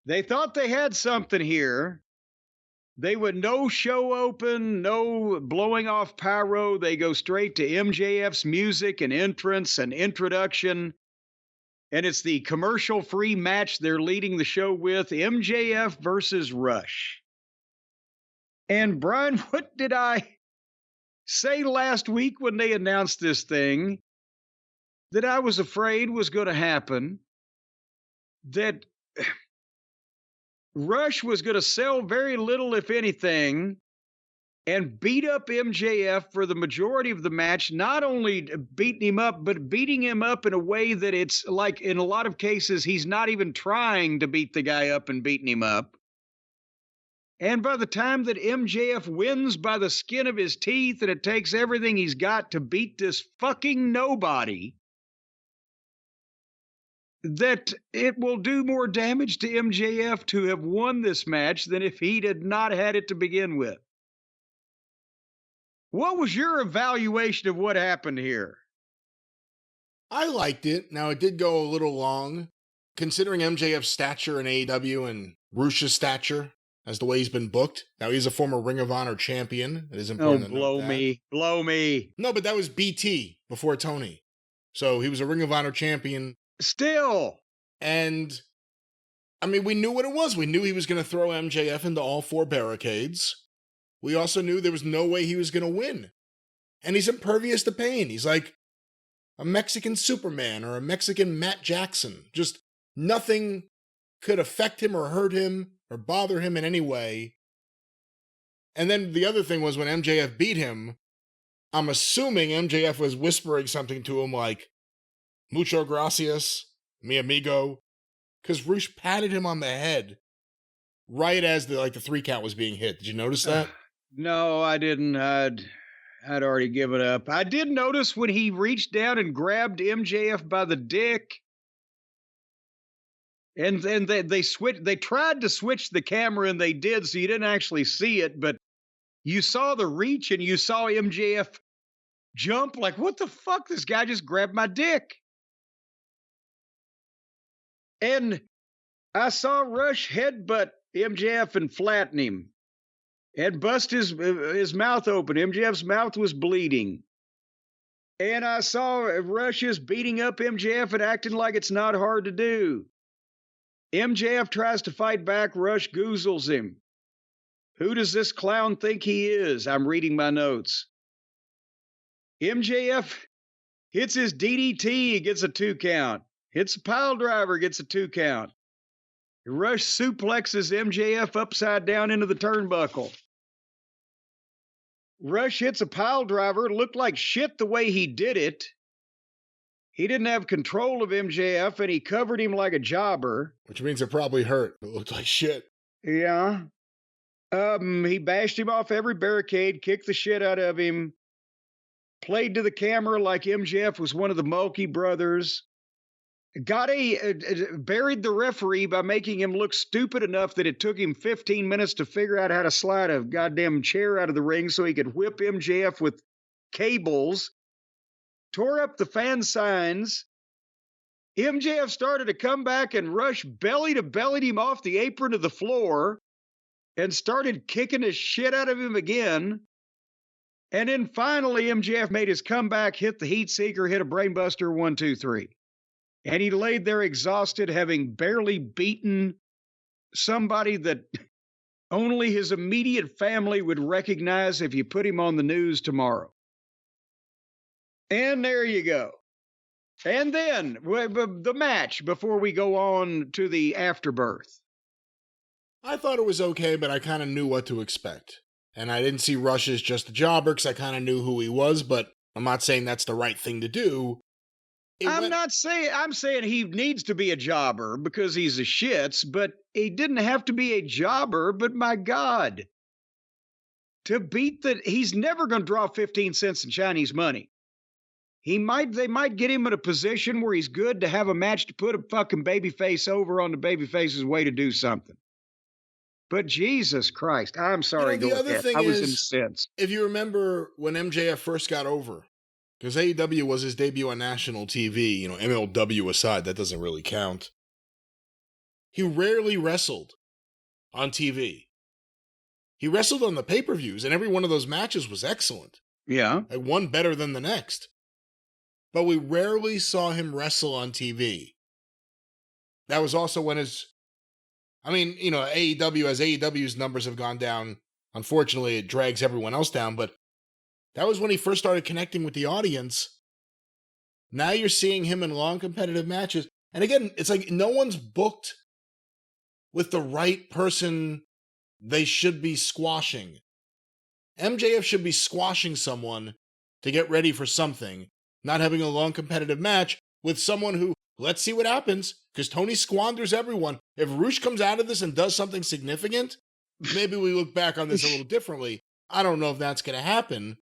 They thought they had something here. They would no show open, no blowing off pyro. They go straight to MJF's music and entrance and introduction. And it's the commercial-free match they're leading the show with, MJF versus Rush. And Brian, what did I say last week when they announced this thing that I was afraid was going to happen? That Rush was going to sell very little, if anything, and beat up MJF for the majority of the match, not only beating him up, but beating him up in a way that it's like, in a lot of cases, he's not even trying to beat the guy up and beating him up. And by the time that MJF wins by the skin of his teeth and it takes everything he's got to beat this fucking nobody, that it will do more damage to MJF to have won this match than if he had not had it to begin with. What was your evaluation of what happened here? I liked it. Now, it did go a little long, considering MJF's stature in AEW and Rush's stature as the way he's been booked. Now, he's a former Ring of Honor champion. It is important to note that. Blow me. No, but that was BT before Tony. So he was a Ring of Honor champion. Still. And, I mean, we knew what it was. We knew he was going to throw MJF into all four barricades. We also knew there was no way he was going to win. And he's impervious to pain. He's like a Mexican Superman or a Mexican Matt Jackson. Just nothing could affect him or hurt him or bother him in any way. And then the other thing was when MJF beat him, I'm assuming MJF was whispering something to him like, "Mucho gracias, mi amigo," because Rush patted him on the head right as the 3 count was being hit. Did you notice that? No, I didn't. I'd already given up. I did notice when he reached down and grabbed MJF by the dick. And then they tried to switch the camera, and they did, so you didn't actually see it, but you saw the reach and you saw MJF jump like, what the fuck? This guy just grabbed my dick. And I saw Rush headbutt MJF and flatten him and bust his mouth open. MJF's mouth was bleeding. And I saw Rush is beating up MJF and acting like it's not hard to do. MJF tries to fight back. Rush goozles him. Who does this clown think he is? I'm reading my notes. MJF hits his DDT, he gets a 2 count. Hits a pile driver, gets a 2 count. Rush suplexes MJF upside down into the turnbuckle. Rush hits a pile driver. Looked like shit the way he did it. He didn't have control of MJF, and he covered him like a jobber. Which means it probably hurt. It looked like shit. Yeah. He bashed him off every barricade, kicked the shit out of him, played to the camera like MJF was one of the Mulkey brothers. Buried the referee by making him look stupid enough that it took him 15 minutes to figure out how to slide a goddamn chair out of the ring so he could whip MJF with cables. Tore up the fan signs. MJF started to come back, and Rush belly-to-bellied him off the apron to the floor and started kicking the shit out of him again. And then finally, MJF made his comeback, hit the heat seeker, hit a brainbuster, 1, 2, 3. And he laid there exhausted, having barely beaten somebody that only his immediate family would recognize if you put him on the news tomorrow. And there you go. And then the match before we go on to the afterbirth. I thought it was okay, but I kind of knew what to expect. And I didn't see Rush as just a jobber because I kind of knew who he was, but I'm not saying that's the right thing to do. I'm saying he needs to be a jobber because he's a shits, but he didn't have to be a jobber, but my God. He's never going to draw 15 cents in Chinese money. They might get him in a position where he's good to have a match to put a fucking babyface over on the babyface's way to do something. But Jesus Christ, I'm sorry. The other thing I was incensed. If you remember when MJF first got over, because AEW was his debut on national TV, MLW aside, that doesn't really count. he rarely wrestled on TV. He wrestled on the pay-per-views, and every one of those matches was excellent. Yeah. Like one better than the next. But we rarely saw him wrestle on TV. That was also when AEW, as AEW's numbers have gone down, unfortunately, it drags everyone else down, but that was when he first started connecting with the audience. Now you're seeing him in long competitive matches. And again, it's like no one's booked with the right person they should be squashing. MJF should be squashing someone to get ready for something, not having a long competitive match with someone who, let's see what happens, because Tony squanders everyone. If Roosh comes out of this and does something significant, maybe we look back on this a little differently. I don't know if that's going to happen.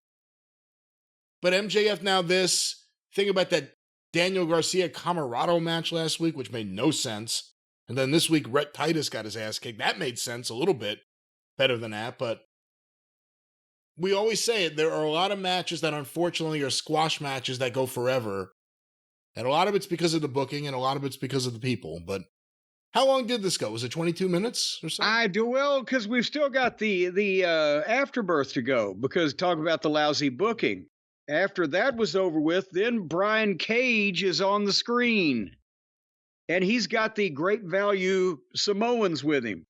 But MJF now think about that Daniel Garcia Camarado match last week, which made no sense. And then this week, Rhett Titus got his ass kicked. That made sense a little bit better than that. But we always say it, there are a lot of matches that unfortunately are squash matches that go forever. And a lot of it's because of the booking and a lot of it's because of the people. But how long did this go? Was it 22 minutes or so? I do well, because we've still got the afterbirth to go, because talk about the lousy booking. After that was over with, then Brian Cage is on the screen. And he's got the great value Samoans with him.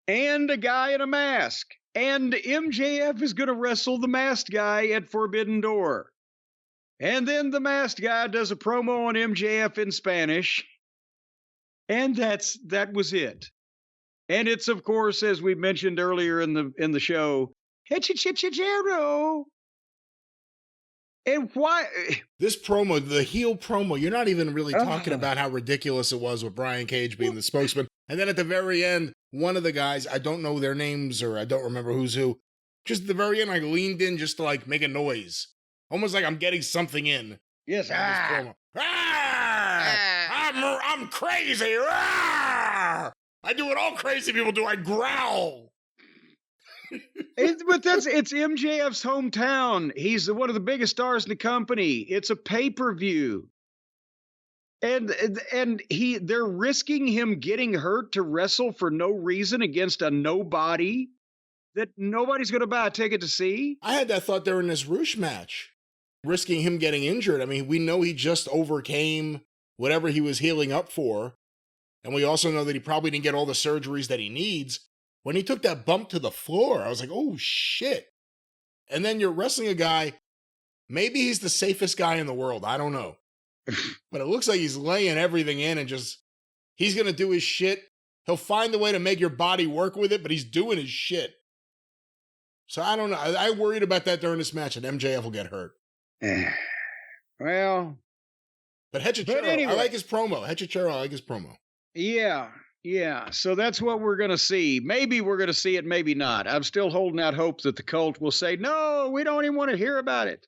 And a guy in a mask. And MJF is going to wrestle the masked guy at Forbidden Door. And then the masked guy does a promo on MJF in Spanish. And that was it. And it's, of course, as we mentioned earlier in the show, Hechichichero. And why? This promo, the heel promo, you're not even really talking about how ridiculous it was with Brian Cage being the spokesman. And then at the very end, one of the guys, I don't know their names or I don't remember who's who, just at the very end, I leaned in just to like make a noise. Almost like I'm getting something in. Yes. This promo. I'm crazy. I do what all crazy people do. I growl. It's MJF's hometown. He's one of the biggest stars in the company. It's a pay-per-view. And they're risking him getting hurt to wrestle for no reason against a nobody that nobody's going to buy a ticket to see. I had that thought during this Roosh match, risking him getting injured. I mean, we know he just overcame whatever he was healing up for. And we also know that he probably didn't get all the surgeries that he needs. When he took that bump to the floor, I was like, oh, shit. And then you're wrestling a guy, maybe he's the safest guy in the world. I don't know. But it looks like he's laying everything in and he's going to do his shit. He'll find a way to make your body work with it, but he's doing his shit. So I don't know. I worried about that during this match, and MJF will get hurt. Well. But Hechichero, anyway. I like his promo. Hechichero, I like his promo. Yeah. So that's what we're going to see. Maybe we're going to see it, maybe not. I'm still holding out hope that the cult will say, no, we don't even want to hear about it.